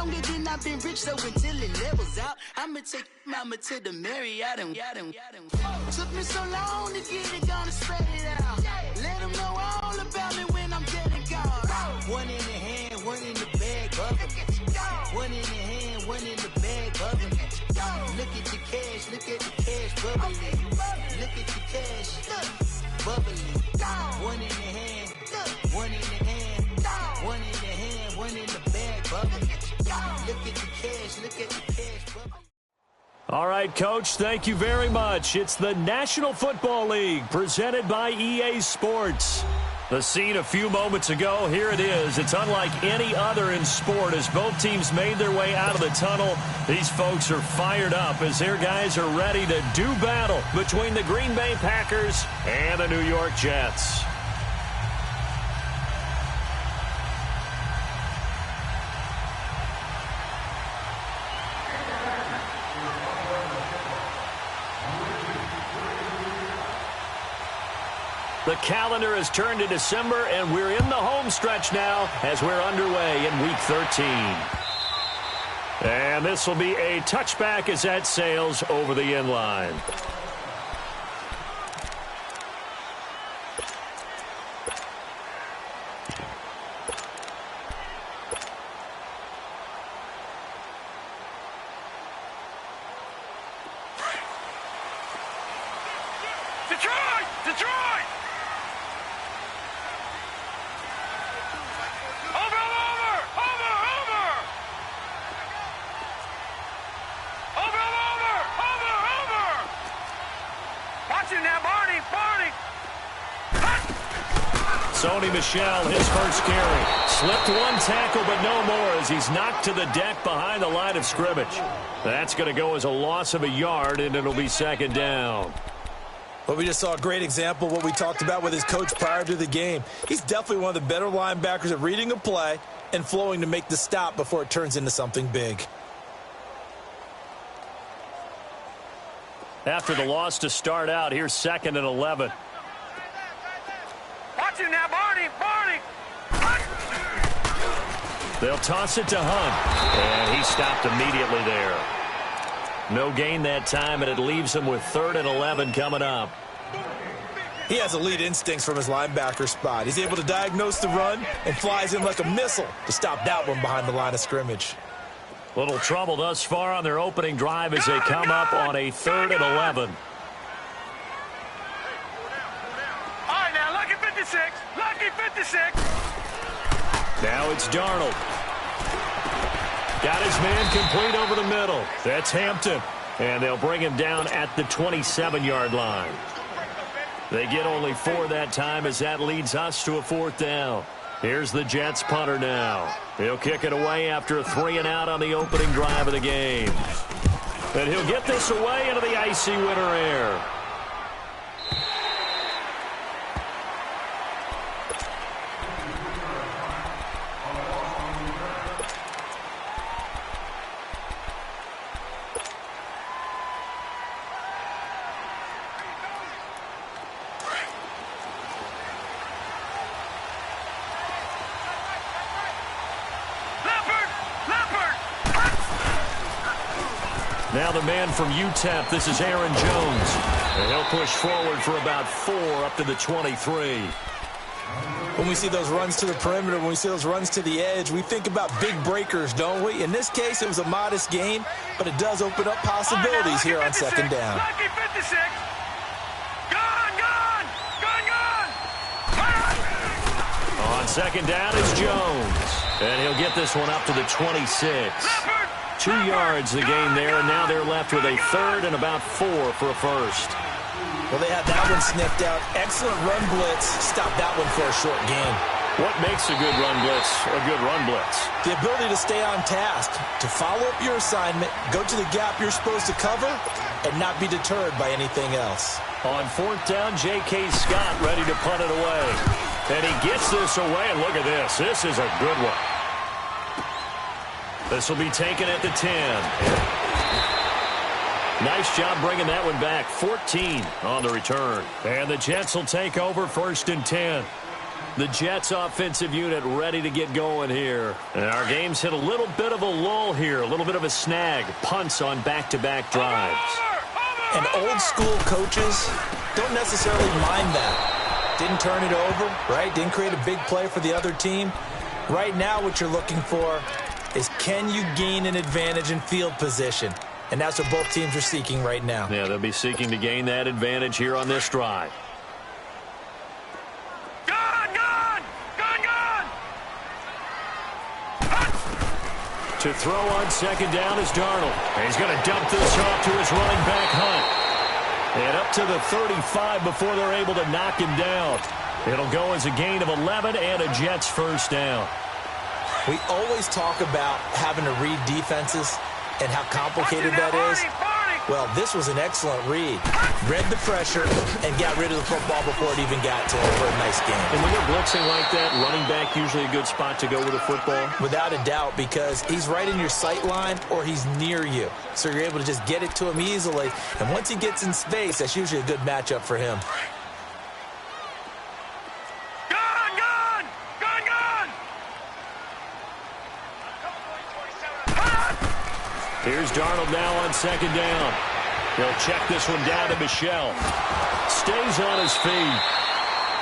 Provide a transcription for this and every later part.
longer than I've been rich, so until it levels out, I'ma take mama to the Marriott and took me so long to get it, gonna spread it out. Let them know all about me when I'm dead and gone. One in the hand, one in the bag, bubbling. One in the hand, one in the bag, bubbling. Look at the cash, look at the cash, bubbling. Look at the cash, bubbling. One in the hand, one in the hand, one in the hand, one in the bag, bubbling. Look at the cash, look at the cash, bubbling. All right, Coach, thank you very much. It's the National Football League presented by EA Sports. The scene a few moments ago, here it is. It's unlike any other in sport as both teams made their way out of the tunnel. These folks are fired up as their guys are ready to do battle between the Green Bay Packers and the New York Jets. The calendar has turned to December, and we're in the home stretch now as we're underway in Week 13. And this will be a touchback as that sails over the end line. Michelle, his first carry. Slipped one tackle, but no more as he's knocked to the deck behind the line of scrimmage. That's going to go as a loss of a yard, and it'll be second down. Well, we just saw a great example of what we talked about with his coach prior to the game. He's definitely one of the better linebackers at reading a play and flowing to make the stop before it turns into something big. After the loss to start out, here's 2nd and 11. Watch him now, Barney! They'll toss it to Hunt, and he stopped immediately there. No gain that time, and it leaves him with 3rd and 11 coming up. He has elite instincts from his linebacker spot. He's able to diagnose the run and flies in like a missile to stop that one behind the line of scrimmage. Little trouble thus far on their opening drive as they come up on a 3rd and 11. All right, now, lucky 56. Lucky 56. Now it's Darnold. Got his man complete over the middle. That's Hampton. And they'll bring him down at the 27-yard line. They get only 4 that time as that leads us to a 4th down. Here's the Jets punter now. He'll kick it away after a 3-and-out on the opening drive of the game. And he'll get this away into the icy winter air. Now the man from UTEP, this is Aaron Jones. And he'll push forward for about 4 up to the 23. When we see those runs to the perimeter, when we see those runs to the edge, we think about big breakers, don't we? In this case, it was a modest gain, but it does open up possibilities here on 2nd down. Lucky 56. Gone! On 2nd down is Jones. And he'll get this one up to the 26. 2 yards the gain there, and now they're left with a 3rd and about 4 for a first. Well, they had that one sniffed out. Excellent run blitz. Stop that one for a short gain. What makes a good run blitz a good run blitz? The ability to stay on task, to follow up your assignment, go to the gap you're supposed to cover, and not be deterred by anything else. On 4th down, J.K. Scott ready to punt it away. And he gets this away, and look at this. This is a good one. This will be taken at the 10. Nice job bringing that one back. 14 on the return. And the Jets will take over 1st and 10. The Jets offensive unit ready to get going here. And our game's hit a little bit of a lull here, a little bit of a snag. Punts on back-to-back drives. And old school coaches don't necessarily mind that. Didn't turn it over, right? Didn't create a big play for the other team. Right now what you're looking for is, can you gain an advantage in field position? And that's what both teams are seeking right now. Yeah, they'll be seeking to gain that advantage here on this drive. To throw on second down is Darnold. And he's going to dump this off to his running back, Hunt. And up to the 35 before they're able to knock him down. It'll go as a gain of 11 and a Jets first down. We always talk about having to read defenses and how complicated that is. Well, this was an excellent read. Read the pressure and got rid of the football before it even got to him for a nice game. And when you're blitzing like that, running back usually a good spot to go with a football? Without a doubt, because he's right in your sight line or he's near you. So you're able to just get it to him easily. And once he gets in space, that's usually a good matchup for him. Here's Darnold now on second down. He'll check this one down to Michel. Stays on his feet.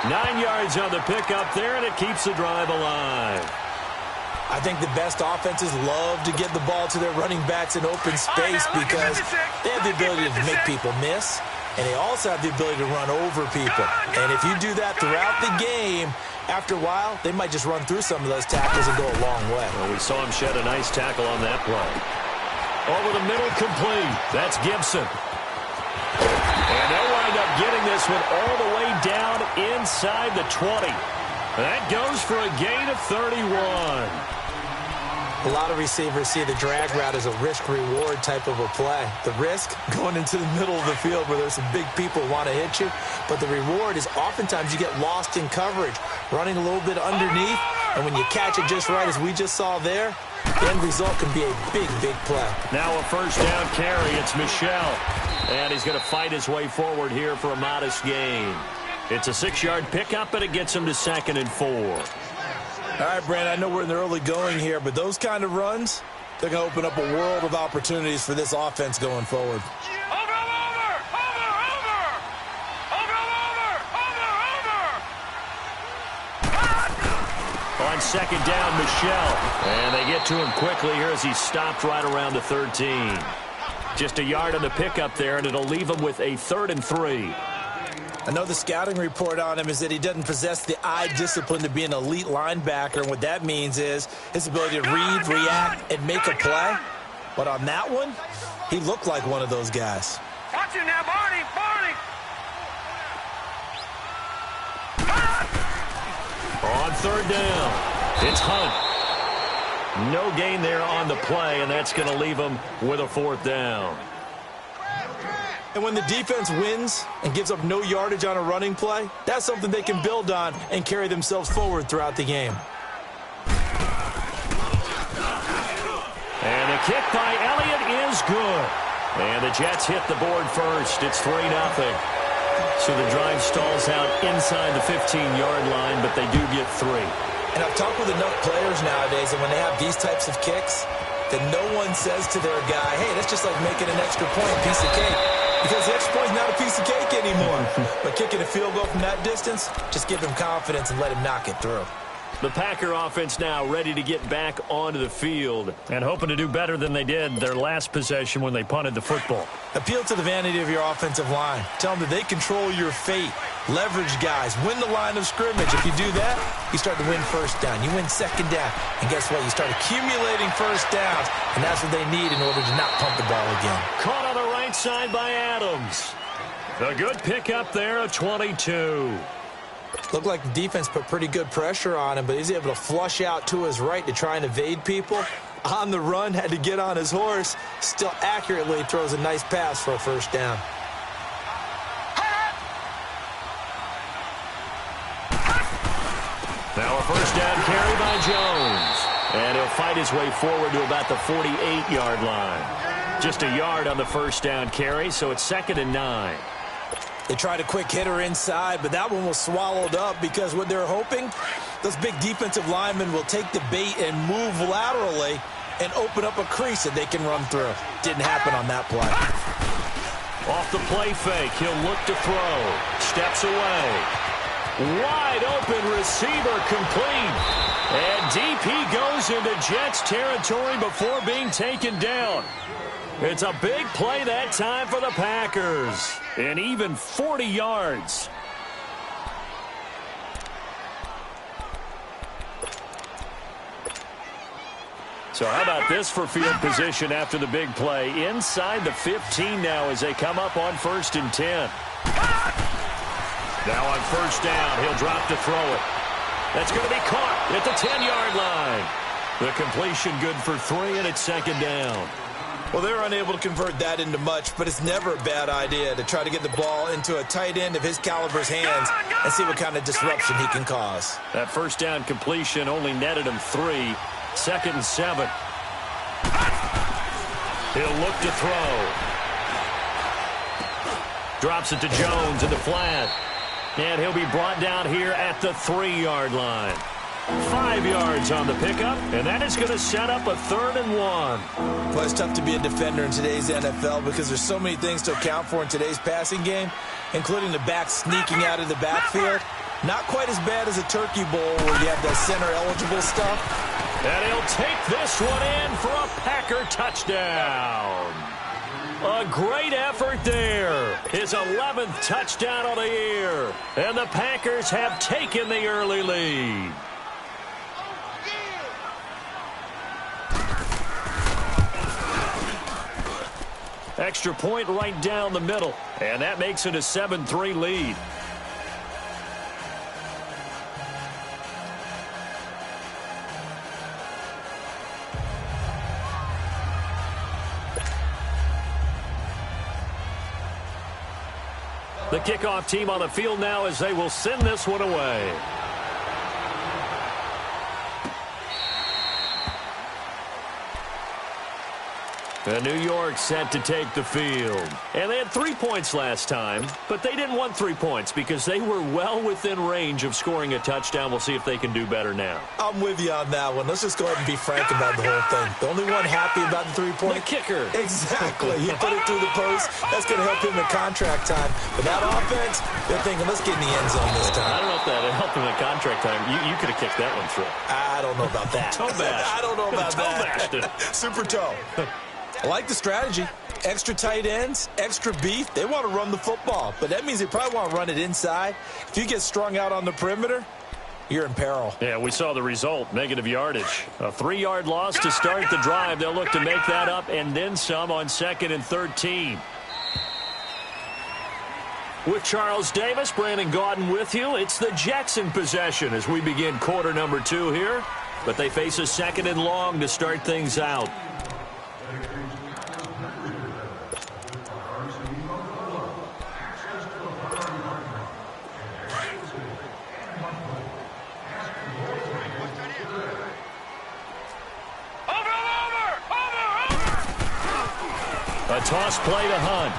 9 yards on the pickup there, and it keeps the drive alive. I think the best offenses love to get the ball to their running backs in open space because they have the ability to make people miss, and they also have the ability to run over people. And if you do that throughout the game, after a while, they might just run through some of those tackles and go a long way. Well, we saw him shed a nice tackle on that play. Over the middle, complete. That's Gibson. And they'll wind up getting this one all the way down inside the 20. That goes for a gain of 31. A lot of receivers see the drag route as a risk-reward type of a play. The risk, going into the middle of the field where there's some big people who want to hit you. But the reward is oftentimes you get lost in coverage, running a little bit underneath. And when you catch it just right, as we just saw there, the end result can be a big, big play. Now a first down carry. It's Michel. And he's going to fight his way forward here for a modest gain. It's a 6-yard pickup, and it gets him to 2nd and 4. All right, Brand, I know we're in the early going here, but those kind of runs, they're going to open up a world of opportunities for this offense going forward. On second down, Michel. And they get to him quickly here as he stopped right around the 13. Just a yard on the pickup there, and it'll leave him with a 3rd and 3. I know the scouting report on him is that he doesn't possess the eye discipline to be an elite linebacker. And what that means is his ability to read, react, and make a play. But on that one, he looked like one of those guys. Watch him now, Barney! On 3rd down, it's Hunt. No gain there on the play, and that's going to leave him with a 4th down. And when the defense wins and gives up no yardage on a running play, that's something they can build on and carry themselves forward throughout the game. And the kick by Elliott is good. And the Jets hit the board first. It's 3-0. So the drive stalls out inside the 15-yard line, but they do get 3. And I've talked with enough players nowadays that when they have these types of kicks, that no one says to their guy, hey, that's just like making an extra point, piece of cake. Because the extra point is not a piece of cake anymore. But kicking a field goal from that distance, just give him confidence and let him knock it through. The Packer offense now ready to get back onto the field and hoping to do better than they did their last possession when they punted the football. Appeal to the vanity of your offensive line. Tell them that they control your fate. Leverage guys. Win the line of scrimmage. If you do that, you start to win first down. You win second down. And guess what? You start accumulating first downs. And that's what they need in order to not pump the ball again. Caught on the right side by Adams. A good pickup there of 22. Looked like the defense put pretty good pressure on him, but he's able to flush out to his right to try and evade people. On the run, had to get on his horse. Still accurately throws a nice pass for a first down. Now a first down carry by Jones. And he'll fight his way forward to about the 48-yard line. Just a yard on the first down carry, so it's 2nd and 9. They tried a quick hitter inside, but that one was swallowed up because what they're hoping, those big defensive linemen will take the bait and move laterally and open up a crease that they can run through. Didn't happen on that play. Off the play fake, he'll look to throw. Steps away. Wide open receiver complete. And DP goes into Jets territory before being taken down. It's a big play that time for the Packers. And even 40 yards. So how about this for field position after the big play? Inside the 15 now as they come up on 1st and 10. Now on 1st down, he'll drop to throw it. That's going to be caught at the 10-yard line. The completion good for 3, and it's 2nd down. Well, they're unable to convert that into much, but it's never a bad idea to try to get the ball into a tight end of his caliber's hands and see what kind of disruption he can cause. That 1st down completion only netted him 3. 2nd and 7. He'll look to throw. Drops it to Jones in the flat. And he'll be brought down here at the 3-yard line. 5 yards on the pickup, and that is going to set up a 3rd and 1. Well, it's tough to be a defender in today's NFL because there's so many things to account for in today's passing game, including the back sneaking out of the backfield. Not quite as bad as a turkey bowl where you have that center-eligible stuff. And he'll take this one in for a Packer touchdown. A great effort there. His 11th touchdown of the year. And the Packers have taken the early lead. Extra point right down the middle. And that makes it a 7-3 lead. The kickoff team on the field now as they will send this one away. And New York set to take the field. And they had 3 points last time, but they didn't want 3 points because they were well within range of scoring a touchdown. We'll see if they can do better now. I'm with you on that one. Let's just go ahead and be frank about the whole thing. The only one happy about the 3-point. The kicker. Exactly. He put it through the post. That's going to help him in contract time. But that offense, they're thinking, let's get in the end zone this time. I don't know if that helped him in contract time. You could have kicked that one through. I don't know about that. Toe bash. I don't know about toe that. Bashed it. Super toe. I like the strategy. Extra tight ends, extra beef. They want to run the football, but that means they probably want to run it inside. If you get strung out on the perimeter, you're in peril. Yeah, we saw the result, negative yardage. A 3-yard loss to start the drive. They'll look to make that up and then some on 2nd and 13. With Charles Davis, Brandon Gaudin with you. It's the Jets in possession as we begin quarter number 2 here. But they face a 2nd and long to start things out. A toss play to Hunt.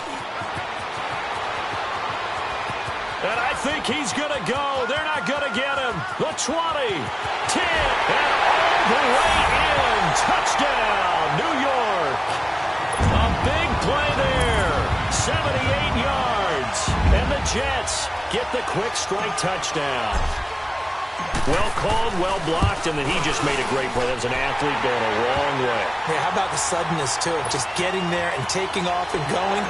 And I think he's going to go. They're not going to get him. The 20, 10, and all the way in. Touchdown, New York. A big play there. 78 yards. And the Jets get the quick strike touchdown. Well called, well blocked, and then he just made a great play. That was an athlete going a long way. Yeah, how about the suddenness, too, of just getting there and taking off and going?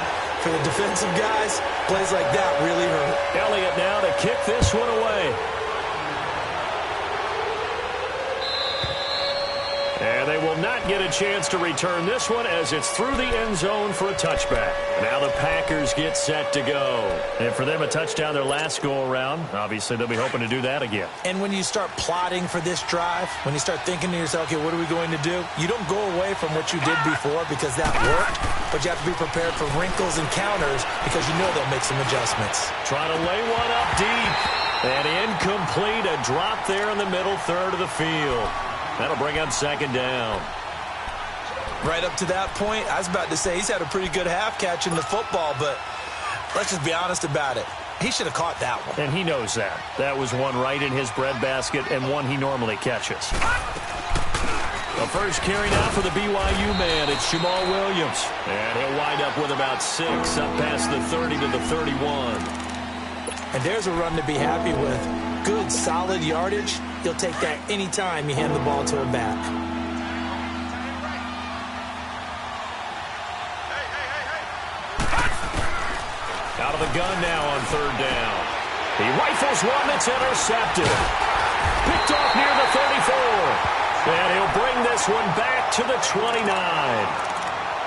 For the defensive guys, plays like that really hurt. Elliott now to kick this one away. And they will not get a chance to return this one as it's through the end zone for a touchback. Now the Packers get set to go. And for them, a touchdown their last go-around. Obviously, they'll be hoping to do that again. And when you start plotting for this drive, when you start thinking to yourself, okay, what are we going to do? You don't go away from what you did before because that worked, but you have to be prepared for wrinkles and counters because you know they'll make some adjustments. Trying to lay one up deep. And incomplete, a drop there in the middle third of the field. That'll bring up 2nd down. Right up to that point, I was about to say he's had a pretty good half catching the football, but Let's just be honest about it. He should have caught that one. And he knows that. That was one right in his breadbasket and one he normally catches. The first carry now for the BYU man. It's Jamal Williams. And he'll wind up with about 6 up past the 30 to the 31. And there's a run to be happy with. Good, solid yardage. He'll take that anytime you hand the ball to him back. Out of the gun now on 3rd down. He rifles one that's intercepted. Picked off near the 34. And he'll bring this one back to the 29.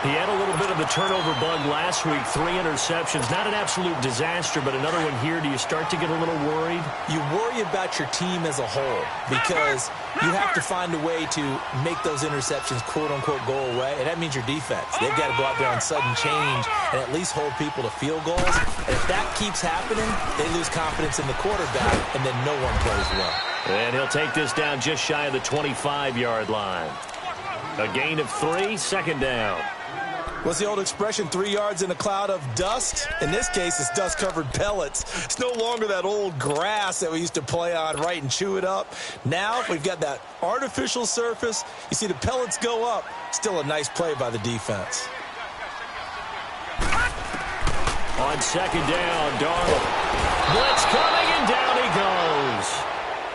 He had a little bit of the turnover bug last week. 3 interceptions. Not an absolute disaster, but another one here. Do you start to get a little worried? You worry about your team as a whole because you have to find a way to make those interceptions, quote-unquote, go away. And that means your defense. They've got to go out there on sudden change and at least hold people to field goals. And if that keeps happening, they lose confidence in the quarterback, and then no one plays well. And he'll take this down just shy of the 25-yard line. A gain of 3, 2nd down. What's the old expression, 3 yards in a cloud of dust? In this case, it's dust-covered pellets. It's no longer that old grass that we used to play on, right, and chew it up. Now we've got that artificial surface. You see the pellets go up. Still a nice play by the defense. On 2nd down, Darnold. Blitz coming, and down he goes.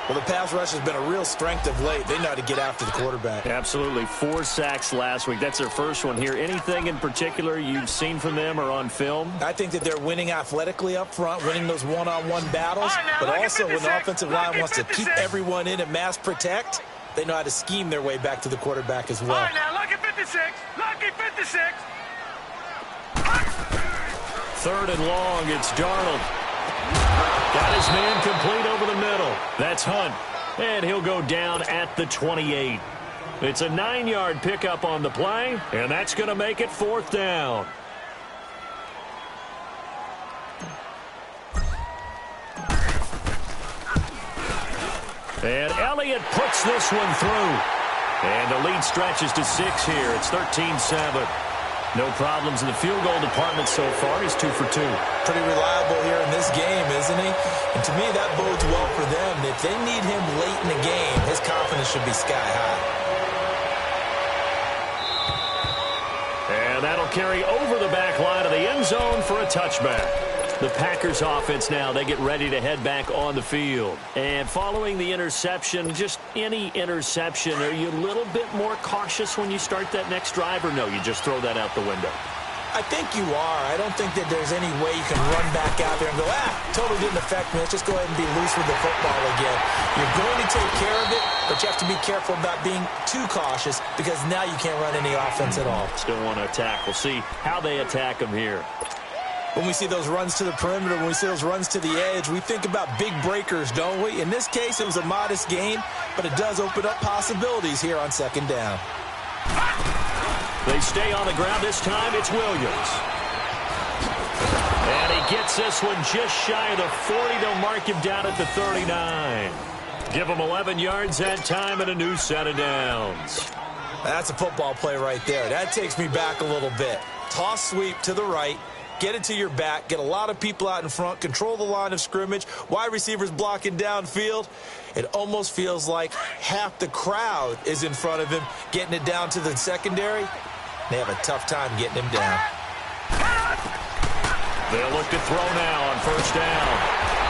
Well, the pass rush has been a real strength of late. They know how to get after the quarterback. Absolutely. 4 sacks last week. That's their first one here. Anything in particular you've seen from them or on film? I think that they're winning athletically up front, winning those one-on-one battles, but also when the offensive line wants to keep everyone in and mass protect, they know how to scheme their way back to the quarterback as well. All right, now, lucky 56. Lucky 56. 3rd and long. It's Darnold. Got his man complete over the middle. That's Hunt. And he'll go down at the 28. It's a 9-yard pickup on the play, and that's going to make it 4th down. And Elliott puts this one through. And the lead stretches to 6 here. It's 13-7. No problems in the field goal department so far. He's 2 for 2. Pretty reliable here in this game, isn't he? And to me, that bodes well for them. If they need him late in the game, his confidence should be sky high. And that'll carry over the back line of the end zone for a touchback. The Packers offense now, they get ready to head back on the field. And following the interception, just any interception, are you a little bit more cautious when you start that next drive, or no, you just throw that out the window? I think you are. I don't think that there's any way you can run back out there and go, totally didn't affect me. Let's just go ahead and be loose with the football again. You're going to take care of it, but you have to be careful about being too cautious because now you can't run any offense at all. Still want to attack. We'll see how they attack them here. When we see those runs to the perimeter, when we see those runs to the edge, we think about big breakers, don't we? In this case, it was a modest gain, but it does open up possibilities here on 2nd down. They stay on the ground this time. It's Williams. And he gets this one just shy of the 40. They'll mark him down at the 39. Give him 11 yards that time and a new set of downs. That's a football play right there. That takes me back a little bit. Toss sweep to the right. Get it to your back, get a lot of people out in front, control the line of scrimmage, wide receivers blocking downfield. It almost feels like half the crowd is in front of him, getting it down to the secondary. They have a tough time getting him down. They'll look to throw now on 1st down.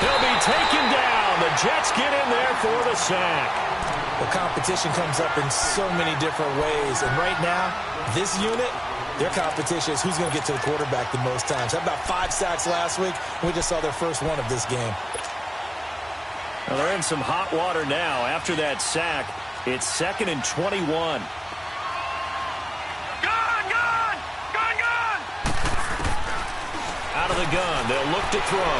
He'll be taken down. The Jets get in there for the sack. The competition comes up in so many different ways, and right now, this unit, their competition is who's going to get to the quarterback the most times. How about 5 sacks last week? We just saw their first one of this game. Well, they're in some hot water now. After that sack, it's 2nd and 21. Out of the gun, they'll look to throw.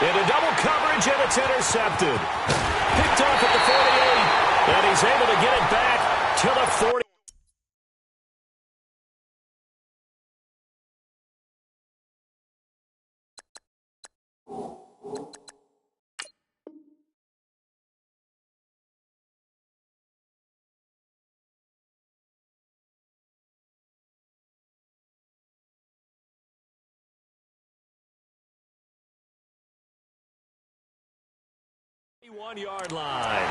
Into double coverage, and it's intercepted. Picked off at the 48, and he's able to get it back to the 40. 31-yard line.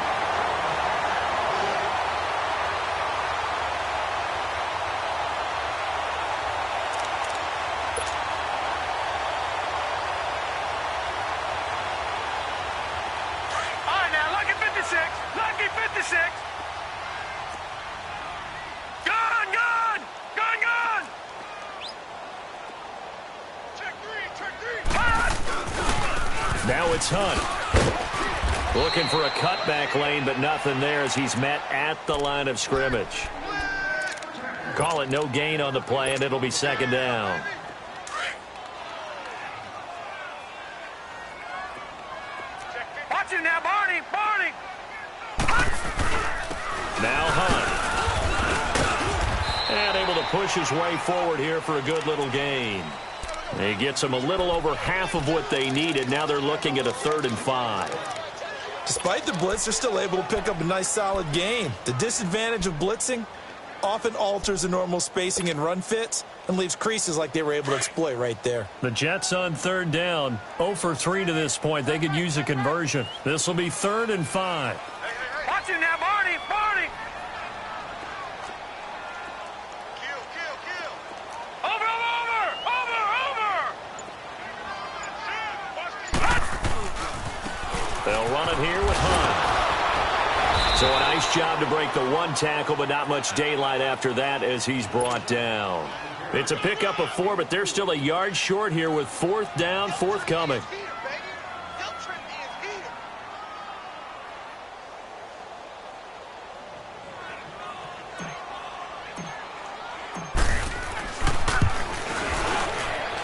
All right, now, lucky 56. Lucky 56. Gun, gun. Gun, gun. Check three. Now it's Hunt. Looking for a cutback lane, but nothing there as he's met at the line of scrimmage. Call it no gain on the play, and it'll be second down. Watch it now, Barney. Barney. Now Hunt. And able to push his way forward here for a good little gain. He gets them a little over half of what they needed. Now they're looking at a 3rd and 5. Despite the blitz, they're still able to pick up a nice, solid gain. The disadvantage of blitzing often alters the normal spacing and run fits and leaves creases like they were able to exploit right there. The Jets on 3rd down. 0 for 3 to this point. They could use a conversion. This will be 3rd and 5. Watch it now, Barney. Barney. Over. They'll run it here with Hunt. So a nice job to break the one tackle, but not much daylight after that as he's brought down. It's a pickup of 4, but they're still a yard short here with 4th down forthcoming.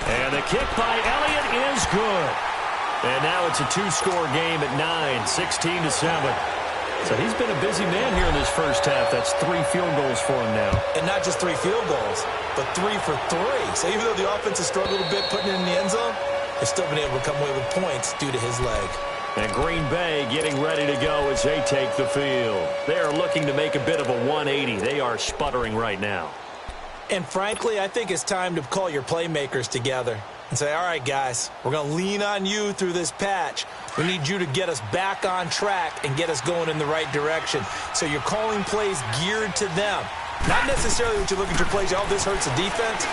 And the kick by Elliott is good. And now it's a 2-score game at 9, 16-7. So he's been a busy man here in this first half. That's 3 field goals for him now. And not just 3 field goals, but 3 for 3. So even though the offense has struggled a bit putting it in the end zone, they've still been able to come away with points due to his leg. And Green Bay getting ready to go as they take the field. They are looking to make a bit of a 180. They are sputtering right now. And frankly, I think it's time to call your playmakers together and say, all right, guys, we're going to lean on you through this patch. We need you to get us back on track and get us going in the right direction. So you're calling plays geared to them. Not necessarily that you look at your plays, oh, this hurts the defense.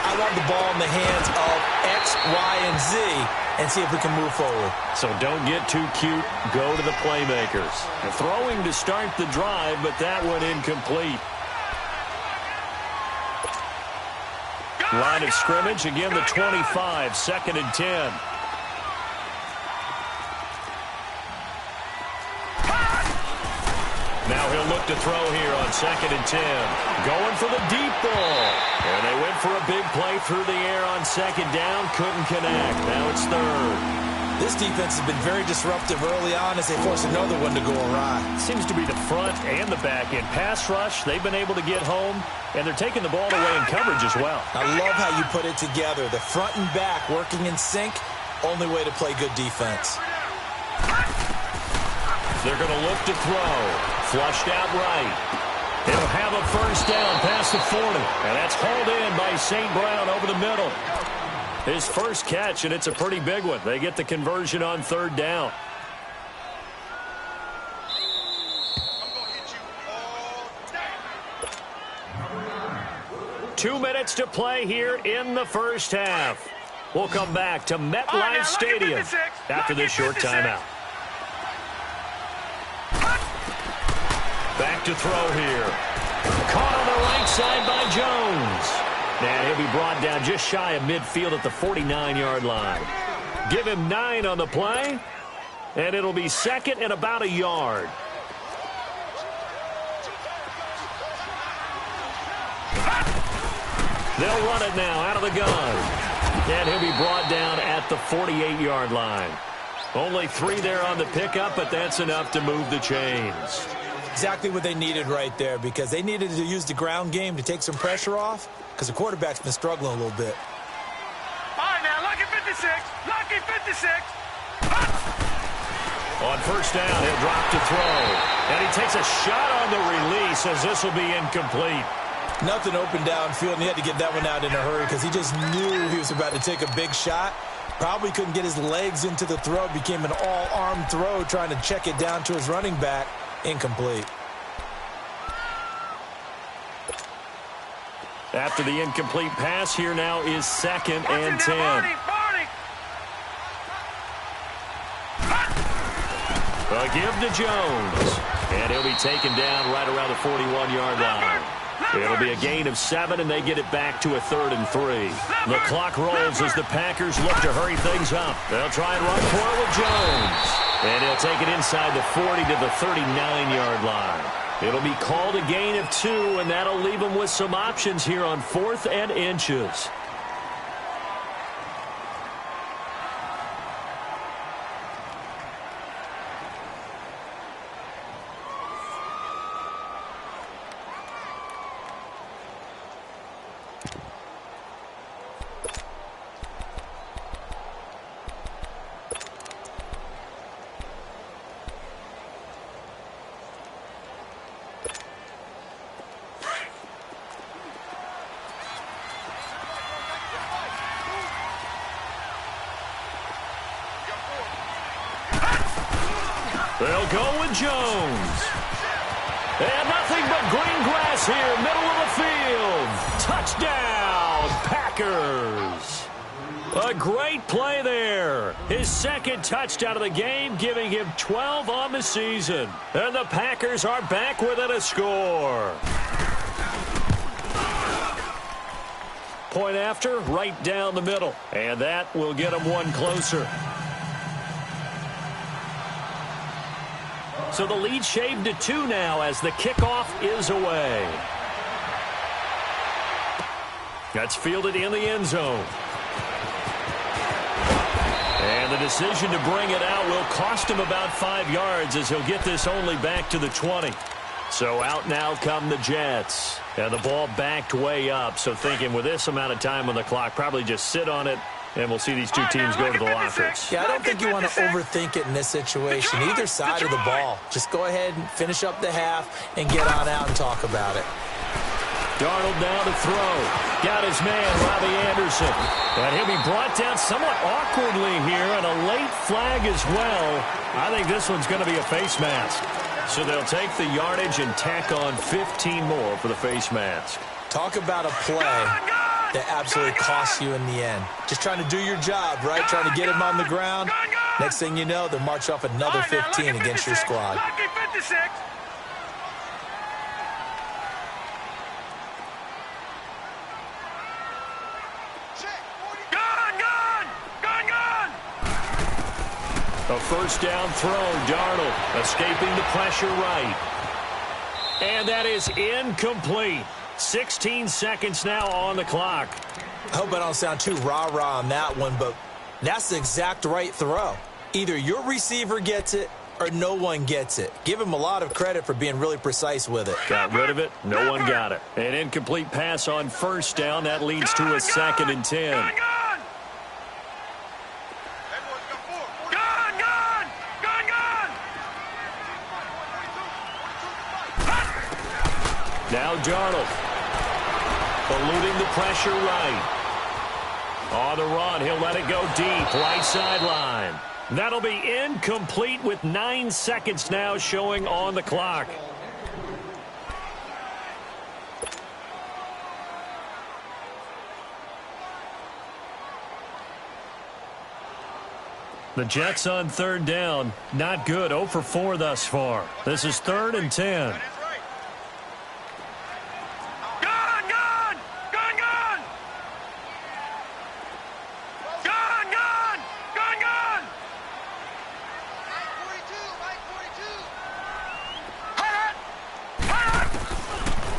I want the ball in the hands of X, Y, and Z and see if we can move forward. So don't get too cute. Go to the playmakers. The throwing to start the drive, but that one incomplete. Line of scrimmage, again the 25, 2nd and 10. Now he'll look to throw here on 2nd and 10. Going for the deep ball. And they went for a big play through the air on 2nd down. Couldn't connect. Now it's 3rd. This defense has been very disruptive early on as they force another one to go awry. Seems to be the front and the back end. Pass rush, they've been able to get home, and they're taking the ball away in coverage as well. I love how you put it together. The front and back working in sync, only way to play good defense. They're going to look to throw. Flushed out right. He'll have a first down past the 40. And that's hauled in by St. Brown over the middle. His first catch, and it's a pretty big one. They get the conversion on 3rd down. Two minutes to play here in the first half. We'll come back to MetLife Stadium after this short timeout. Back to throw here. Caught on the right side by Jones. And he'll be brought down just shy of midfield at the 49-yard line. Give him 9 on the play, and it'll be 2nd and about a yard. They'll run it now out of the gun. And he'll be brought down at the 48-yard line. Only 3 there on the pickup, but that's enough to move the chains. Exactly what they needed right there, because they needed to use the ground game to take some pressure off, because the quarterback's been struggling a little bit. All right, now, lucky 56. Lucky 56. On first down, he'll drop to throw. And he takes a shot on the release as this will be incomplete. Nothing open downfield, and he had to get that one out in a hurry because he just knew he was about to take a big shot. Probably couldn't get his legs into the throw. Became an all-arm throw trying to check it down to his running back. Incomplete. After the incomplete pass, here now is 2nd and 10. A give to Jones. And he'll be taken down right around the 41-yard line. It'll be a gain of 7, and they get it back to a 3rd and 3. The clock rolls as the Packers look to hurry things up. They'll try and run for it with Jones. And he'll take it inside the 40 to the 39-yard line. It'll be called a gain of 2, and that'll leave them with some options here on 4th and inches. They'll go with Jones. And nothing but green grass here, middle of the field. Touchdown, Packers. A great play there. His 2nd touchdown of the game, giving him 12 on the season. And the Packers are back within a score. Point after, right down the middle. And that will get them one closer. So the lead shaved to 2 now as the kickoff is away. That's fielded in the end zone. And the decision to bring it out will cost him about 5 yards as he'll get this only back to the 20. So out now come the Jets. And the ball backed way up. So thinking with this amount of time on the clock, probably just sit on it. And we'll see these two teams go to the lockers. Yeah, I don't think you want to overthink it in this situation. Either side of the ball. Just go ahead and finish up the half and get on out and talk about it. Darnold down to throw. Got his man, Robbie Anderson. And he'll be brought down somewhat awkwardly here, and a late flag as well. I think this one's going to be a face mask. So they'll take the yardage and tack on 15 more for the face mask. Talk about a play that absolutely costs you in the end. Just trying to do your job, right? Trying to get him on the ground. Next thing you know, they'll march off another 15 against your squad. A first down throw, Darnold escaping the pressure right. And that is incomplete. 16 seconds now on the clock. I hope I don't sound too rah-rah on that one, but that's the exact right throw. Either your receiver gets it or no one gets it. Give him a lot of credit for being really precise with it. Got rid of it. No one got it. An incomplete pass on first down. That leads to a 2nd and 10. Now Darnold, eluding the pressure right. On the run, he'll let it go deep, right sideline. That'll be incomplete with 9 seconds now showing on the clock. The Jets on 3rd down, not good, 0 for 4 thus far. This is 3rd and 10.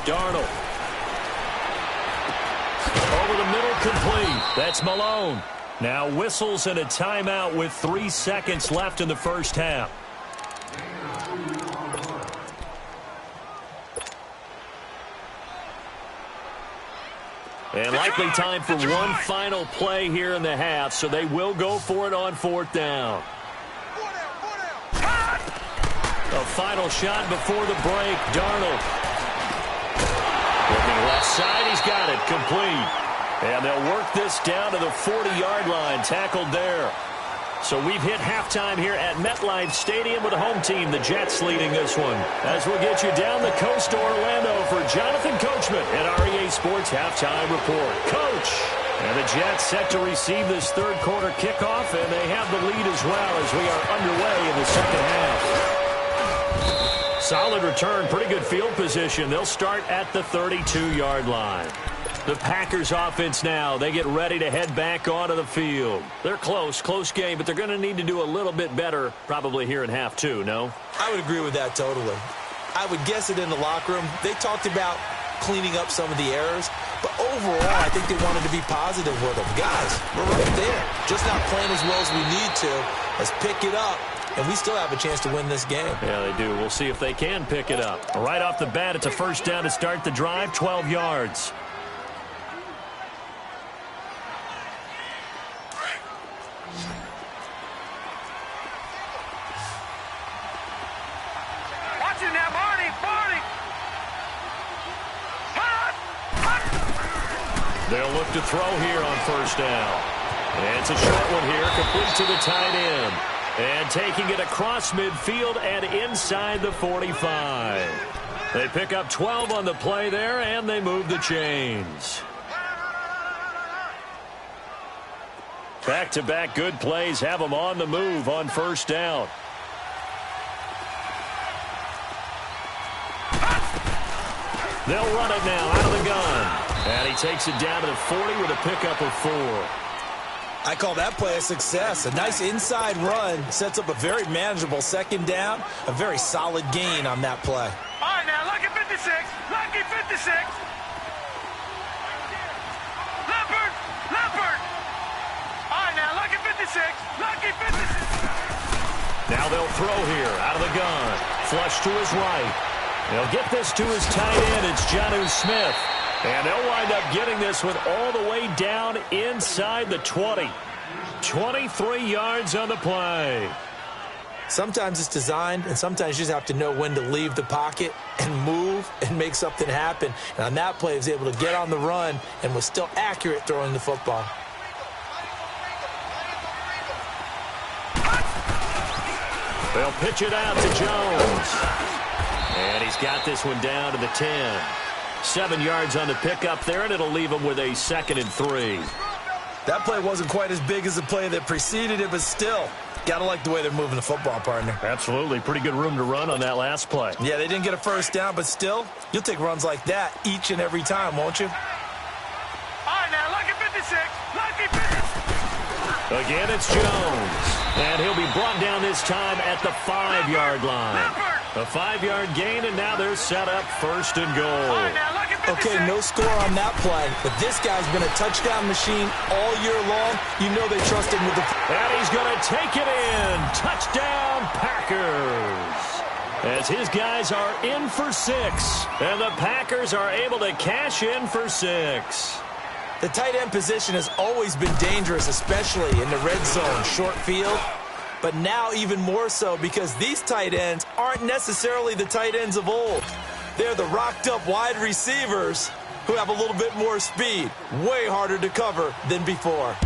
Darnold. Over the middle, complete. That's Malone. Now whistles and a timeout with 3 seconds left in the first half. And likely time for one final play here in the half, so they will go for it on 4th down. A final shot before the break. Darnold. Looking left side, he's got it. Complete. And they'll work this down to the 40-yard line, tackled there. So we've hit halftime here at MetLife Stadium with the home team, the Jets, leading this one. As we'll get you down the coast to Orlando for Jonathan Coachman at our EA Sports Halftime Report. Coach! And the Jets set to receive this third quarter kickoff, and they have the lead as well as we are underway in the second half. Solid return, pretty good field position. They'll start at the 32-yard line. The Packers offense now, they get ready to head back onto the field. They're close game, but they're going to need to do a little bit better probably here in half two, no? I would agree with that totally. I would guess it in the locker room. They talked about cleaning up some of the errors, but overall, I think they wanted to be positive with them. Guys, we're right there. Just not playing as well as we need to. Let's pick it up, and we still have a chance to win this game. Yeah, they do. We'll see if they can pick it up. Right off the bat, it's a first down to start the drive, 12 yards. They'll look to throw here on first down. And it's a short one here, complete to the tight end. And taking it across midfield and inside the 45. They pick up 12 on the play there, and they move the chains. Back-to-back good plays have them on the move on first down. They'll run it now out of the gun. And he takes it down to the 40 with a pickup of 4. I call that play a success. A nice inside run sets up a very manageable second down. A very solid gain on that play. All right, now, lucky 56. Lucky 56. Leopard. Leopard. All right, now, lucky 56. Lucky 56. Now they'll throw here out of the gun. Flush to his right. They'll get this to his tight end. It's Jonnu Smith. And they'll wind up getting this one all the way down inside the 20. 23 yards on the play. Sometimes it's designed, and sometimes you just have to know when to leave the pocket and move and make something happen. And on that play, he was able to get on the run and was still accurate throwing the football. They'll pitch it out to Jones. And he's got this one down to the 10. 7 yards on the pickup there, and it'll leave him with a 2nd and 3. That play wasn't quite as big as the play that preceded it, but still, got to like the way they're moving the football, partner. Absolutely. Pretty good room to run on that last play. Yeah, they didn't get a first down, but still, you'll take runs like that each and every time, won't you? All right, now, lucky 56. Lucky 56. Again, it's Jones. And he'll be brought down this time at the 5-yard line. A 5-yard gain, and now they're set up 1st and goal. Okay, no score on that play, but this guy's been a touchdown machine all year long. You know they trust him with the... And he's going to take it in. Touchdown, Packers. As his guys are in for 6, and the Packers are able to cash in for 6. The tight end position has always been dangerous, especially in the red zone, short field. But now even more so because these tight ends aren't necessarily the tight ends of old. They're the rocked-up wide receivers who have a little bit more speed. Way harder to cover than before.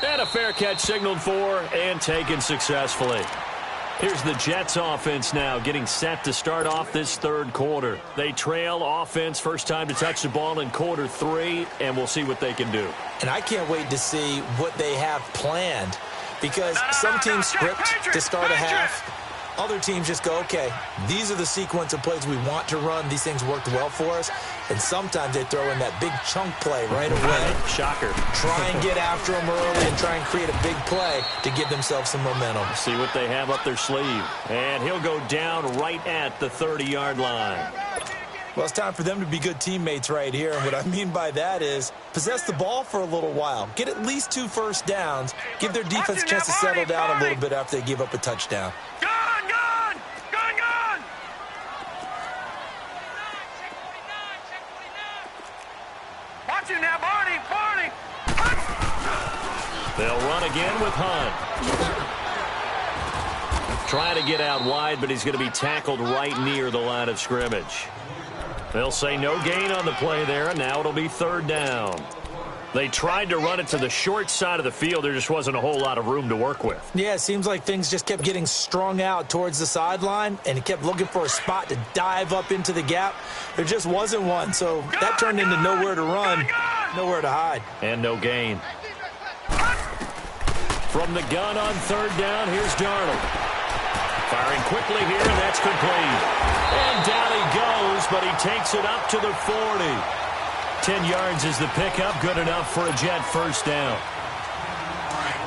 And a fair catch signaled for and taken successfully. Here's the Jets offense now getting set to start off this third quarter. They trail offense, first time to touch the ball in quarter 3, and we'll see what they can do. And I can't wait to see what they have planned because some teams script to start a half. Other teams just go, okay, these are the sequence of plays we want to run. These things worked well for us. And sometimes they throw in that big chunk play right away. Shocker. Try and get after them early and try and create a big play to give themselves some momentum. See what they have up their sleeve. And he'll go down right at the 30-yard line. Well, it's time for them to be good teammates right here. And what I mean by that is possess the ball for a little while. Get at least 2 first downs. Give their defense a chance to settle down a little bit after they give up a touchdown. Now, Barney. They'll run again with Hunt. Trying to get out wide, but he's going to be tackled right near the line of scrimmage. They'll say no gain on the play there, and now it'll be third down. They tried to run it to the short side of the field. There just wasn't a whole lot of room to work with. Yeah, it seems like things just kept getting strung out towards the sideline, and he kept looking for a spot to dive up into the gap. There just wasn't one, so that turned into nowhere to run, nowhere to hide. And no gain. From the gun on third down, here's Darnold. Firing quickly here, and that's complete. And down he goes, but he takes it up to the 40. 10 yards is the pickup, good enough for a Jet first down.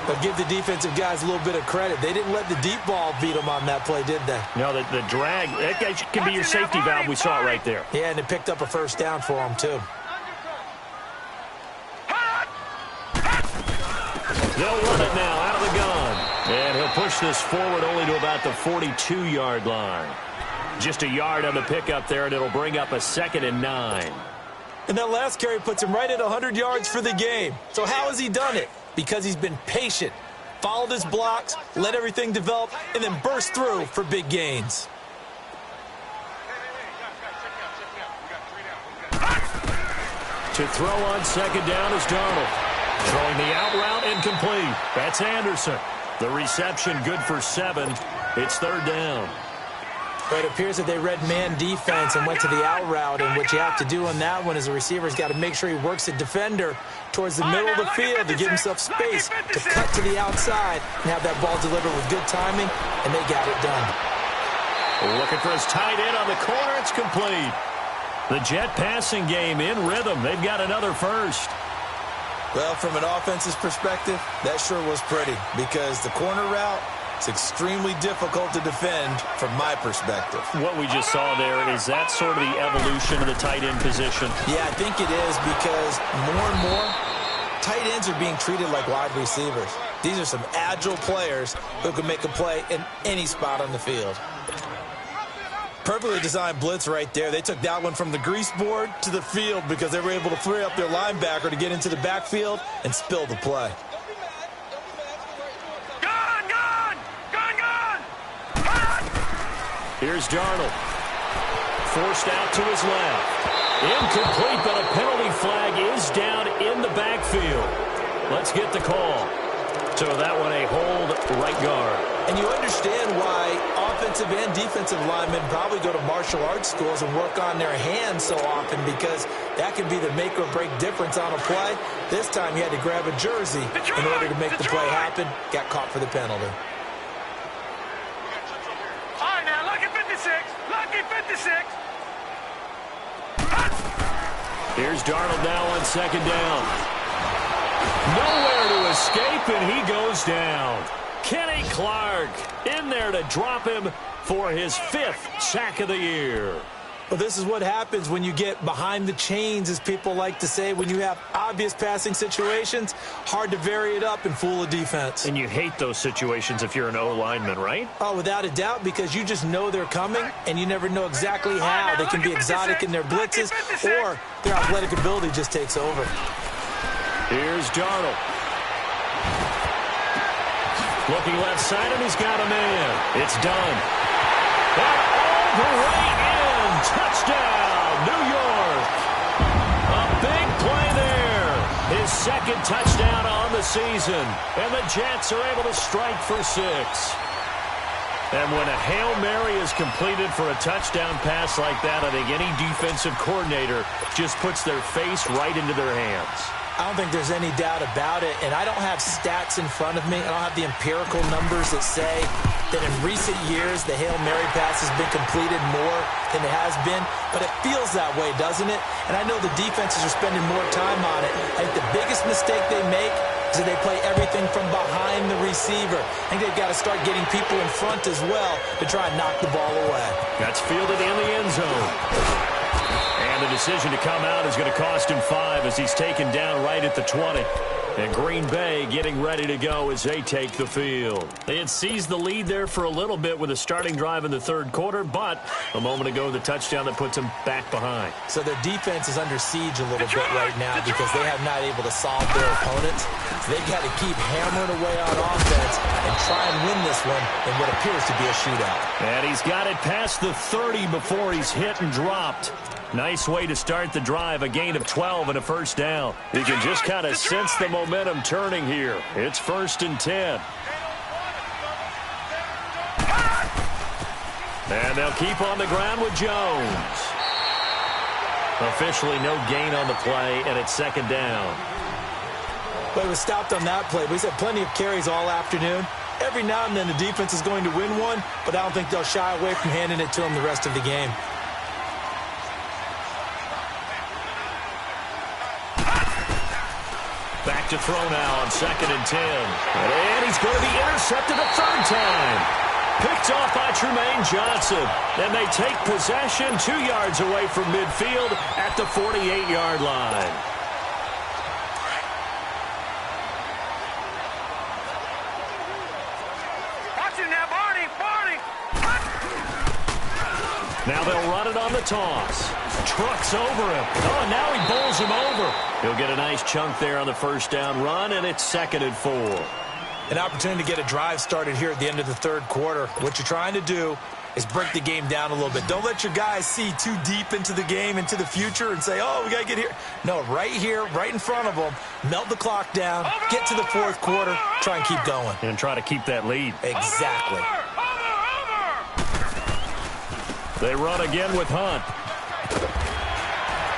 But give the defensive guys a little bit of credit. They didn't let the deep ball beat them on that play, did they? No, the drag, that can be your safety valve. We saw it right there. Yeah, and it picked up a first down for them, too. They'll run it now out of the gun. And he'll push this forward only to about the 42-yard line. Just a yard on the pickup there, and it'll bring up a 2nd and 9. And that last carry puts him right at 100 yards for the game. So how has he done it? Because he's been patient, followed his blocks, let everything develop, and then burst through for big gains. To throw on second down is Darnold. Throwing the out route incomplete. That's Anderson. The reception good for 7. It's third down. But it appears that they read man defense and went to the out route, and what you have to do on that one is the receiver's got to make sure he works the defender towards the middle of the field to give himself space to cut to the outside and have that ball delivered with good timing, and they got it done. Looking for his tight end on the corner. It's complete. The Jet passing game in rhythm. They've got another first. Well, from an offense's perspective, that sure was pretty because the corner route, it's extremely difficult to defend from my perspective. What we just saw there, is that sort of the evolution of the tight end position? Yeah, I think it is because more and more, tight ends are being treated like wide receivers. These are some agile players who can make a play in any spot on the field. Perfectly designed blitz right there. They took that one from the grease board to the field because they were able to free up their linebacker to get into the backfield and spill the play. Here's Darnold. Forced out to his left. Incomplete, but a penalty flag is down in the backfield. Let's get the call. So that one a hold right guard. And you understand why offensive and defensive linemen probably go to martial arts schools and work on their hands so often, because that can be the make or break difference on a play. This time he had to grab a jersey in order to make the play happen. Got caught for the penalty. Here's Darnold now on second down. Nowhere to escape, and he goes down. Kenny Clark in there to drop him for his 5th sack of the year. Well, this is what happens when you get behind the chains, as people like to say. When you have obvious passing situations, hard to vary it up and fool a defense. And you hate those situations if you're an O-lineman, right? Oh, without a doubt, because you just know they're coming, and you never know exactly how. They can be exotic in their blitzes, or their athletic ability just takes over. Here's Darnold. Looking left side, and he's got a man. It's done. And all the way in. Touchdown, New York. A big play there. His 2nd touchdown on the season. And the Jets are able to strike for 6. And when a Hail Mary is completed for a touchdown pass like that, I think any defensive coordinator just puts their face right into their hands. I don't think there's any doubt about it, and I don't have stats in front of me. I don't have the empirical numbers that say that in recent years the Hail Mary pass has been completed more than it has been, but it feels that way, doesn't it? And I know the defenses are spending more time on it. I think the biggest mistake they make is that they play everything from behind the receiver. I think they've got to start getting people in front as well to try and knock the ball away. That's fielded in the end zone. And the decision to come out is going to cost him 5 as he's taken down right at the 20. And Green Bay getting ready to go as they take the field. They had seized the lead there for a little bit with a starting drive in the 3rd quarter, but a moment ago the touchdown that puts them back behind. So their defense is under siege a little bit right now because they have not able to solve their opponents. So they've got to keep hammering away on offense and try and win this one in what appears to be a shootout. And he's got it past the 30 before he's hit and dropped. Nice way to start the drive, a gain of 12 and a first down. You can just kind of sense the momentum turning here. It's 1st and 10. And they'll keep on the ground with Jones. Officially no gain on the play, and it's 2nd down. But he was stopped on that play, but he's had plenty of carries all afternoon. Every now and then the defense is going to win one, but I don't think they'll shy away from handing it to him the rest of the game. Back to throw now on 2nd and 10. And he's going to be intercepted a 3rd time. Picked off by Tremaine Johnson. And they take possession 2 yards away from midfield at the 48-yard line. Watch it now, Barney! Now they'll run it on the toss. Trucks over him. Oh, now he bowls him over. He'll get a nice chunk there on the 1st down run, and it's 2nd and 4. An opportunity to get a drive started here at the end of the 3rd quarter. What you're trying to do is break the game down a little bit. Don't let your guys see too deep into the game, into the future, and say, oh, we got to get here. No, right here, right in front of them, melt the clock down, get to the 4th quarter, try and keep going. And try to keep that lead. Exactly. They run again with Hunt.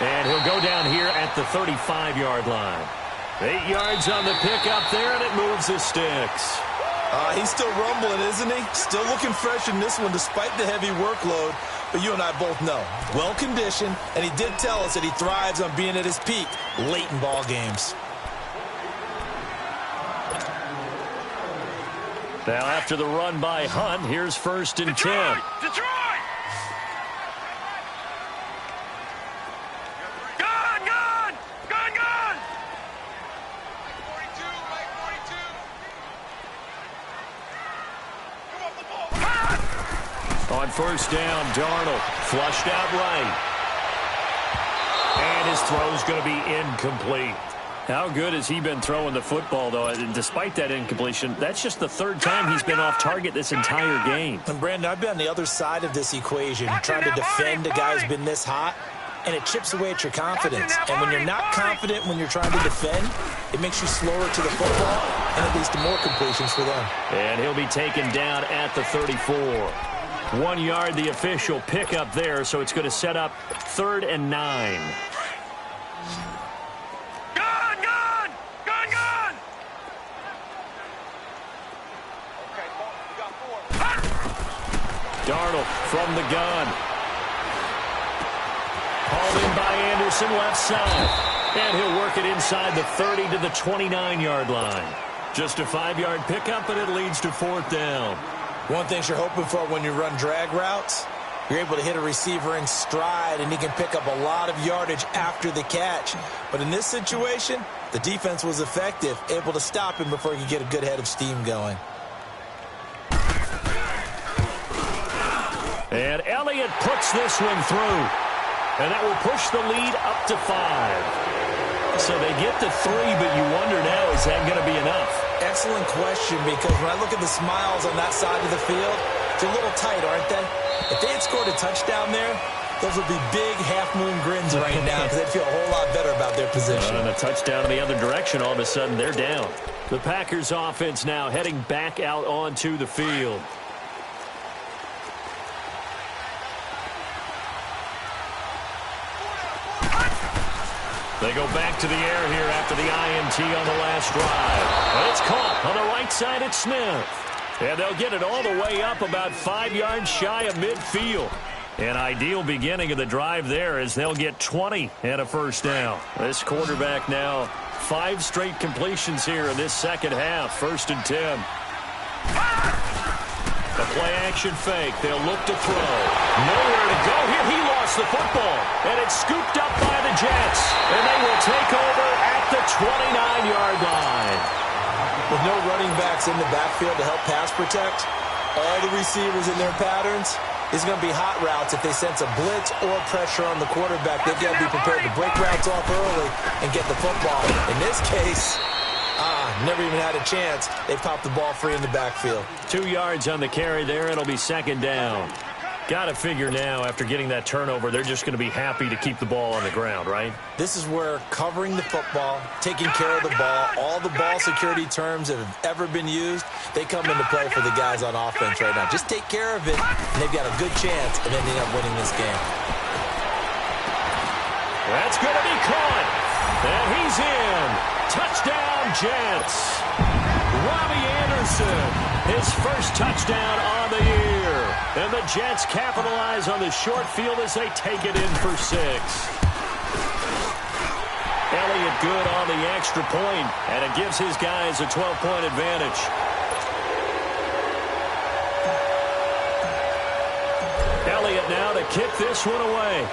And he'll go down here at the 35-yard line. 8 yards on the pickup there, and it moves the sticks. He's still rumbling, isn't he? Still looking fresh in this one despite the heavy workload. But you and I both know, well-conditioned, and he did tell us that he thrives on being at his peak late in ball games. Now after the run by Hunt, here's 1st and 10. Detroit! On 1st down, Darnold flushed out right. And his throw's going to be incomplete. How good has he been throwing the football, though? And despite that incompletion, that's just the 3rd time he's been off target this entire game. And, Brandon, I've been on the other side of this equation, trying to defend a guy who's been this hot, and it chips away at your confidence. And when you're not confident when you're trying to defend, it makes you slower to the football, and it leads to more completions for them. And he'll be taken down at the 34. 1 yard, the official pickup there, so it's going to set up 3rd and 9. Darnold from the gun. Hauled in by Anderson left side. And he'll work it inside the 30 to the 29-yard line. Just a 5-yard pickup, and it leads to 4th down. One thing you're hoping for when you run drag routes, you're able to hit a receiver in stride, and he can pick up a lot of yardage after the catch. But in this situation, the defense was effective, able to stop him before he could get a good head of steam going. And Elliott puts this one through. And that will push the lead up to 5. So they get to 3, but you wonder now, is that going to be enough? Excellent question, because when I look at the smiles on that side of the field, they're a little tight, aren't they? If they had scored a touchdown there, those would be big half-moon grins right now, because they'd feel a whole lot better about their position. And a touchdown in the other direction, all of a sudden they're down. The Packers offense now heading back out onto the field. They go back to the air here after the INT on the last drive. And it's caught on the right side at Smith. And they'll get it all the way up about 5 yards shy of midfield. An ideal beginning of the drive there as they'll get 20 and a first down. This quarterback now 5 straight completions here in this second half. 1st and 10. A play-action fake. They'll look to throw. Nowhere to go here. He lost the football. And it's scooped up by the Jets. And they will take over at the 29-yard line. With no running backs in the backfield to help pass protect, all the receivers in their patterns, it's going to be hot routes if they sense a blitz or pressure on the quarterback. They've got to be prepared to break routes off early and get the football. In this case, never even had a chance. They popped the ball free in the backfield. 2 yards on the carry there. It'll be 2nd down. Got to figure now, after getting that turnover, they're just going to be happy to keep the ball on the ground, right? This is where covering the football, taking care of the ball, all the ball security terms that have ever been used, they come into play for the guys on offense right now. Just take care of it, and they've got a good chance of ending up winning this game. That's going to be caught. And he's in. Touchdown, Jets. Robbie Anderson, his first touchdown on the year. And the Jets capitalize on the short field as they take it in for 6. Elliott good on the extra point, and it gives his guys a 12-point advantage. Elliott now to kick this one away.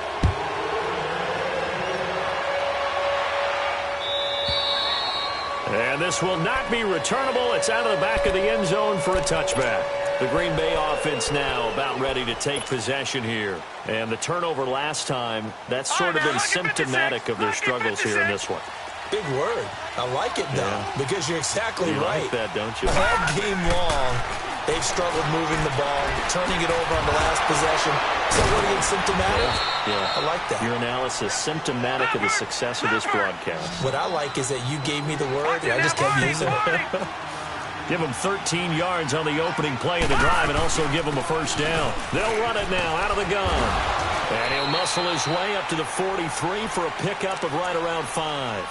And this will not be returnable. It's out of the back of the end zone for a touchback. The Green Bay offense now about ready to take possession here. And the turnover last time, that's sort of been symptomatic of their struggles here in this one. Big word. I like it, though, because you're exactly right. You like that, don't you? All game long, they've struggled moving the ball, turning it over on the last possession. So what are you, symptomatic? Yeah. I like that. Your analysis, symptomatic of the success of this broadcast. What I like is that you gave me the word, and I just kept using it. Give him 13 yards on the opening play of the drive and also give him a first down. They'll run it now out of the gun. And he'll muscle his way up to the 43 for a pickup of right around 5.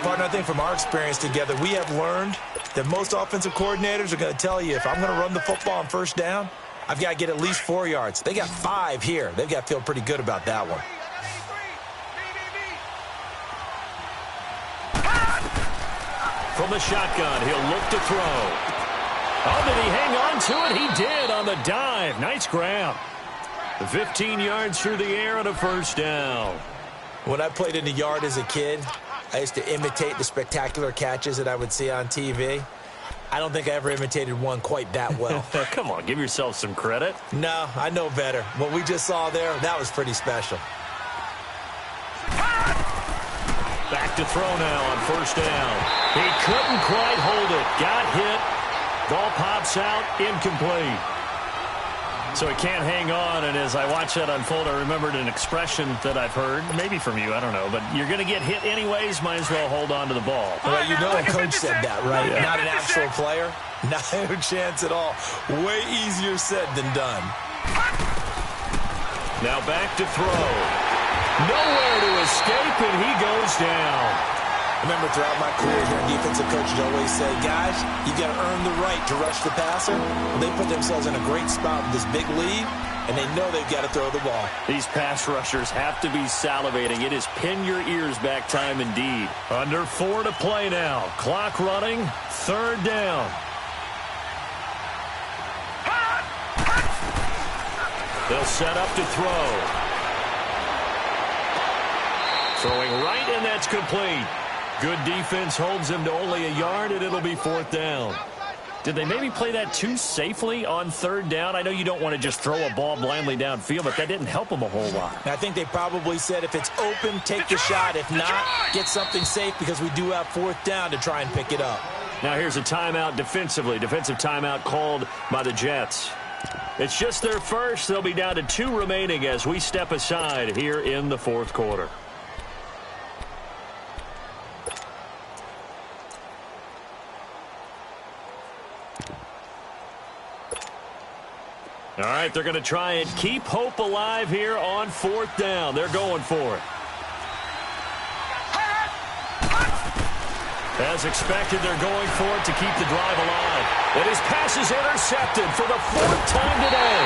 Partner, I think from our experience together, we have learned that most offensive coordinators are going to tell you, if I'm going to run the football on first down, I've got to get at least 4 yards. They got 5 here. They've got to feel pretty good about that one. From the shotgun, he'll look to throw. Oh, did he hang on to it? He did on the dive. Nice grab. 15 yards through the air and a first down. When I played in the yard as a kid, I used to imitate the spectacular catches that I would see on TV. I don't think I ever imitated one quite that well. Come on, give yourself some credit. No, I know better. What we just saw there, that was pretty special. Back to throw now on first down. He couldn't quite hold it. Got hit. Ball pops out. Incomplete. So he can't hang on, and as I watch that unfold, I remembered an expression that I've heard, maybe from you, I don't know, but you're going to get hit anyways, might as well hold on to the ball. Well, you know a coach said that, right? Yeah. Not an actual player. Not a chance at all. Way easier said than done. Now back to throw. Nowhere to escape, and he goes down. I remember throughout my career here, defensive coaches always say, guys, you got to earn the right to rush the passer. Well, they put themselves in a great spot with this big lead, and they know they've got to throw the ball. These pass rushers have to be salivating. It is pin your ears back time indeed. Under 4 to play now. Clock running. Third down. They'll set up to throw. Throwing right, and that's complete. Good defense holds him to only a yard, and it'll be 4th down. Did they maybe play that too safely on third down? I know you don't want to just throw a ball blindly downfield, but that didn't help them a whole lot. I think they probably said if it's open, take the shot. If not, get something safe because we do have 4th down to try and pick it up. Now here's a timeout defensively. Defensive timeout called by the Jets. It's just their first. They'll be down to 2 remaining as we step aside here in the 4th quarter. All right, they're going to try and keep hope alive here on 4th down. They're going for it. As expected, they're going for it to keep the drive alive. And his pass is intercepted for the 4th time today.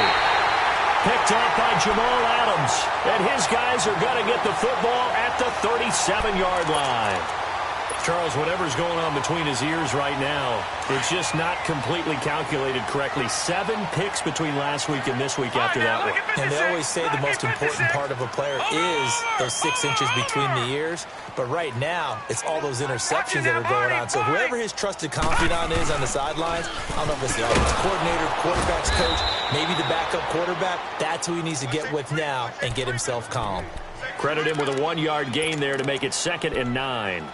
Picked off by Jamal Adams. And his guys are going to get the football at the 37-yard line. Charles, whatever's going on between his ears right now, it's just not completely calculated correctly. 7 picks between last week and this week after that one. And they always say the most important part of a player is those 6 inches between the ears. But right now, it's all those interceptions that are going on. So whoever his trusted confidant is on the sidelines, I don't know if it's the offensive coordinator, quarterback's coach, maybe the backup quarterback, that's who he needs to get with now and get himself calm. Credit him with a 1-yard gain there to make it 2nd and 9.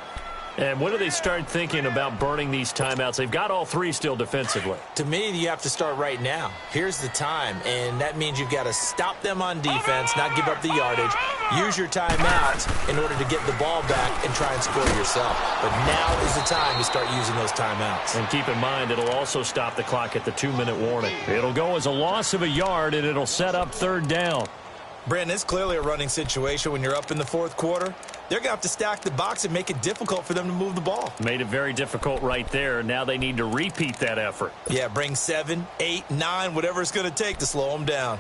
And when do they start thinking about burning these timeouts? They've got all three still defensively. To me, you have to start right now. Here's the time, and that means you've got to stop them on defense, not give up the yardage, use your timeouts in order to get the ball back and try and score yourself. But now is the time to start using those timeouts. And keep in mind, it'll also stop the clock at the 2-minute warning. It'll go as a loss of a yard, and it'll set up third down. Brandon, it's clearly a running situation when you're up in the fourth quarter. They're going to have to stack the box and make it difficult for them to move the ball. Made it very difficult right there. Now they need to repeat that effort. Yeah, bring 7, 8, 9, whatever it's going to take to slow them down.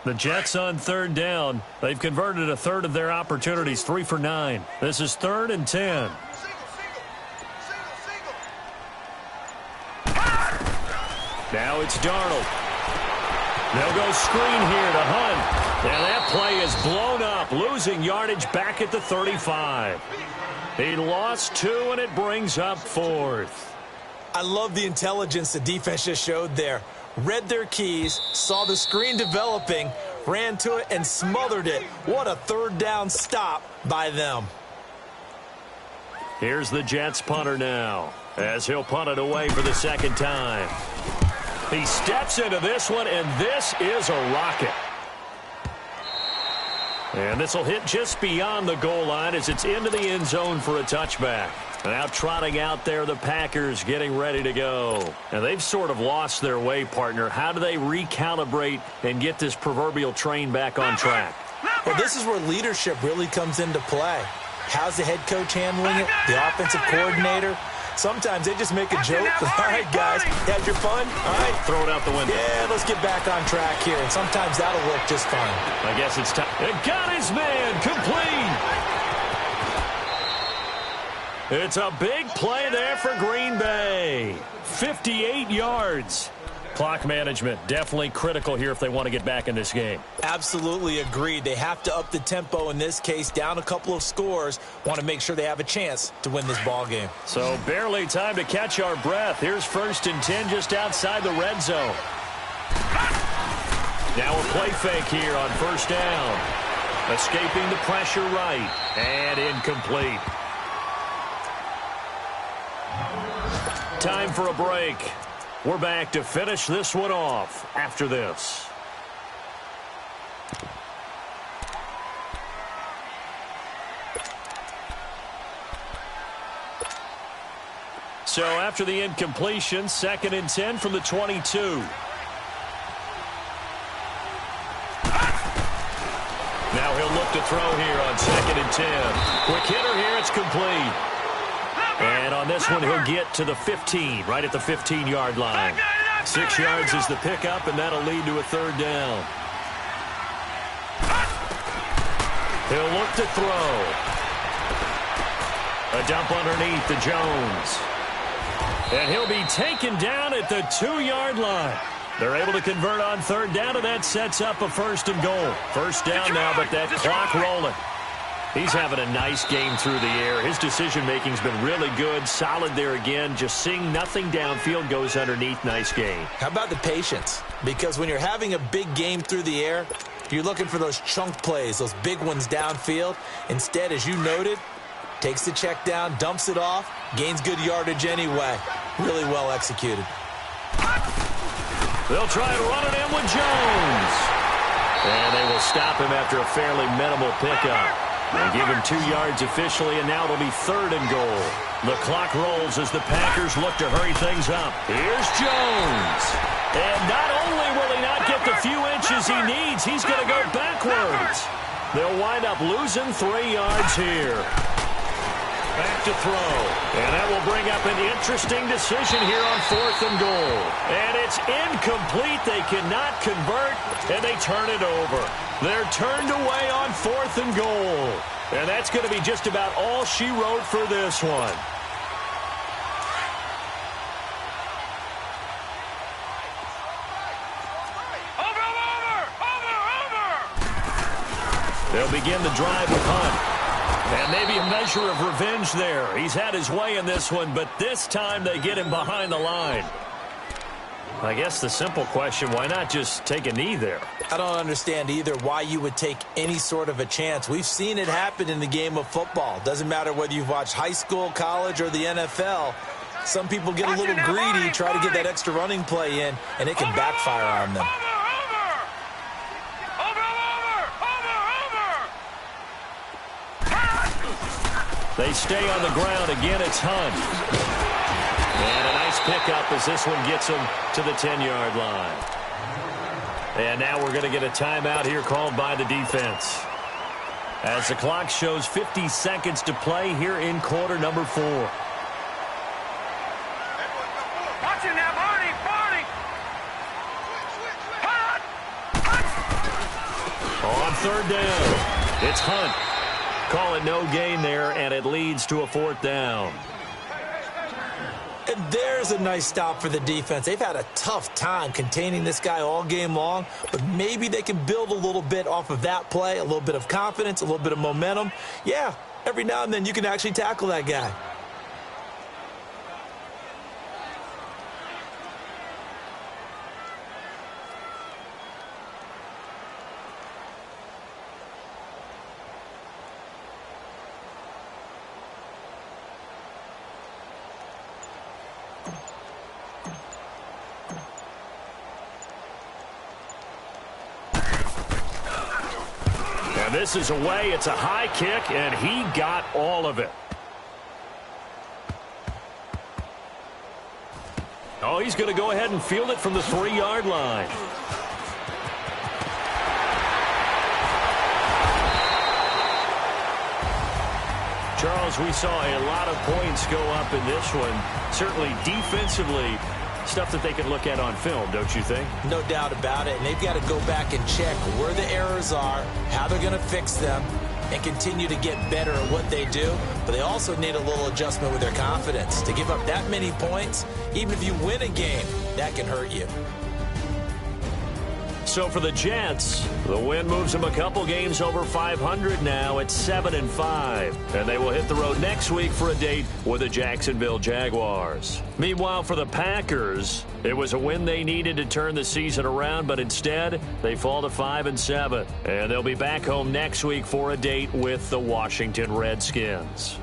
The Jets on third down. They've converted a third of their opportunities, 3 for 9. This is 3rd and 10. Now it's Darnold. They'll go screen here to Hunt. And that play is blown up, losing yardage back at the 35. He lost 2, and it brings up 4th. I love the intelligence the defense just showed there. Read their keys, saw the screen developing, ran to it, and smothered it. What a third down stop by them. Here's the Jets punter now, as he'll punt it away for the second time. He steps into this one, and this is a rocket. And this will hit just beyond the goal line as it's into the end zone for a touchback. Now trotting out there, the Packers getting ready to go. And they've sort of lost their way, partner. How do they recalibrate and get this proverbial train back on track? Well, this is where leadership really comes into play. How's the head coach handling it? The offensive coordinator? Sometimes they just make a joke. All right, guys, had your fun? All right. Throw it out the window. Yeah, let's get back on track here. And sometimes that'll work just fine. I guess it's time. It got his man complete. It's a big play there for Green Bay. 58 yards. Clock management definitely critical here if they want to get back in this game. Absolutely agreed. They have to up the tempo in this case, down a couple of scores. Want to make sure they have a chance to win this ball game. So barely time to catch our breath. Here's 1st and 10 just outside the red zone. Now a play fake here on 1st down. Escaping the pressure right. And incomplete. Time for a break. We're back to finish this one off after this. So after the incompletion, 2nd and 10 from the 22. Now he'll look to throw here on 2nd and 10. Quick hitter here, it's complete. And on this one, he'll get to the 15, right at the 15-yard line. 6 yards is the pickup, and that'll lead to a 3rd down. He'll look to throw. A dump underneath to Jones. And he'll be taken down at the 2-yard line. They're able to convert on 3rd down, and that sets up a 1st and goal. 1st down now, but that clock rolling. He's having a nice game through the air. His decision-making's been really good. Solid there again. Just seeing nothing downfield, goes underneath. Nice game. How about the patience? Because when you're having a big game through the air, you're looking for those chunk plays, those big ones downfield. Instead, as you noted, takes the check down, dumps it off, gains good yardage anyway. Really well executed. They'll try to run it in with Jones. And they will stop him after a fairly minimal pickup. They give him 2 yards officially, and now it'll be 3rd and goal. The clock rolls as the Packers look to hurry things up. Here's Jones. And not only will he not get the few inches he needs, he's going to go backwards. They'll wind up losing 3 yards here. Back to throw. And that will bring up an interesting decision here on 4th and goal. And it's incomplete. They cannot convert, and they turn it over. They're turned away on 4th and goal. And that's going to be just about all she wrote for this one. They'll begin the drive with Hunt. And maybe a measure of revenge there. He's had his way in this one, but this time they get him behind the line. I guess the simple question, why not just take a knee there? I don't understand either why you would take any sort of a chance. We've seen it happen in the game of football. Doesn't matter whether you've watched high school, college, or the NFL. Some people get a little greedy, try to get that extra running play in, and it can backfire on them. They stay on the ground. Again, it's Hunt. And a nice pickup as this one gets him to the 10-yard line. And now we're going to get a timeout here called by the defense. As the clock shows 50 seconds to play here in quarter number 4. Watch it now, Barney! On third down, it's Hunt. Call it no gain there, and it leads to a 4th down. And there's a nice stop for the defense. They've had a tough time containing this guy all game long, but maybe they can build a little bit off of that play, a little bit of confidence, a little bit of momentum. Yeah, every now and then you can actually tackle that guy. This is away. It's a high kick, and he got all of it. Oh, he's going to go ahead and field it from the 3-yard line. Charles, we saw a lot of points go up in this one. Certainly defensively, stuff that they can look at on film, don't you think? No doubt about it. And they've got to go back and check where the errors are, how they're going to fix them, and continue to get better at what they do. But they also need a little adjustment with their confidence. To give up that many points, even if you win a game, that can hurt you. So for the Jets, the win moves them a couple games over 500 now at 7-5. And they will hit the road next week for a date with the Jacksonville Jaguars. Meanwhile, for the Packers, it was a win they needed to turn the season around, but instead they fall to 5-7. And they'll be back home next week for a date with the Washington Redskins.